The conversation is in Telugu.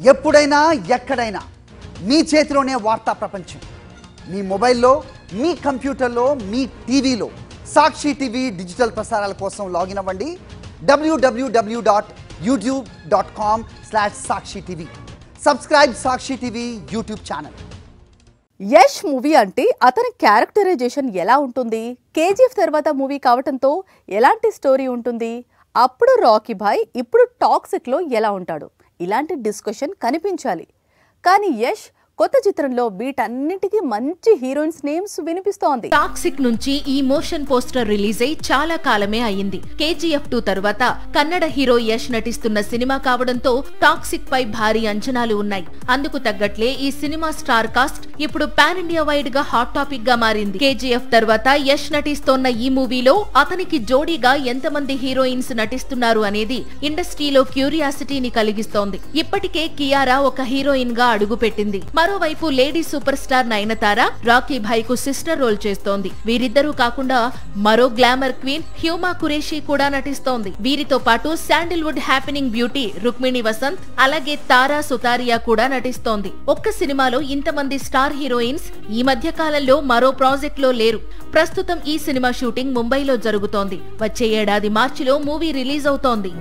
ఎప్పుడైనా ఎక్కడైనా మీ చేతిలోనే వార్తా ప్రపంచం. మీ మొబైల్లో, మీ కంప్యూటర్లో, మీ టీవీలో సాక్షి టీవీ డిజిటల్ ప్రసారాల కోసం లాగిన్ అవ్వండి www.youtube.com/sakshi tv. Subscribe Sakshi TV YouTube channel. Yash movie అంటే అతని క్యారెక్టరైజేషన్ ఎలా ఉంటుంది? కేజీఎఫ్ తర్వాత మూవీ కావటంతో ఎలాంటి స్టోరీ ఉంటుంది? అప్పుడు రాకీ భాయ్, ఇప్పుడు టాక్సిక్ లో ఎలా ఉంటాడు? ఇలాంటి డిస్కషన్ కనిపించాలి. కానీ యష్ కొత్త చిత్రంలో వీటన్నిటికీ మంచి హీరోయిన్స్ నేమ్స్ వినిపిస్తోంది. టాక్సిక్ నుంచి ఈ మోషన్ పోస్టర్ రిలీజ్ అయి చాలా కాలమే అయింది. KGF 2 తర్వాత కన్నడ హీరో యష్ నటిస్తున్న సినిమా కావడంతో టాక్సిక్ పై భారీ అంచనాలు ఉన్నాయి. అందుకు తగ్గట్లే ఈ సినిమా స్టార్ కాస్ట్ ఇప్పుడు పాన్ ఇండియా వైడ్ గా హాట్ టాపిక్ గా మారింది. KGF తర్వాత యష్ నటిస్తోన్న ఈ మూవీలో అతనికి జోడీగా ఎంతమంది హీరోయిన్స్ నటిస్తున్నారు అనేది ఇండస్ట్రీలో క్యూరియాసిటీని కలిగిస్తోంది. ఇప్పటికే కియారా ఒక హీరోయిన్ గా అడుగుపెట్టింది. మరోవైపు lady super star Nayanthara Rocky bhai కు సిస్టర్ రోల్ చేస్తోంది. వీరిద్దరూ కాకుండా మరో గ్లామర్ క్వీన్ హ్యూమా కురేషి కూడా నటిస్తోంది. వీరితో పాటు శాండిల్వుడ్ హ్యాపెనింగ్ బ్యూటీ రుక్మిణి వసంత్, అలాగే తారా సుతారియా కూడా నటిస్తోంది. ఒక్క సినిమాలో ఇంతమంది స్టార్ హీరోయిన్స్ ఈ మధ్య కాలంలో మరో ప్రాజెక్ట్ లో లేరు. ప్రస్తుతం ఈ సినిమా షూటింగ్ ముంబైలో జరుగుతోంది. వచ్చే ఏడాది మార్చిలో మూవీ రిలీజ్ అవుతోంది.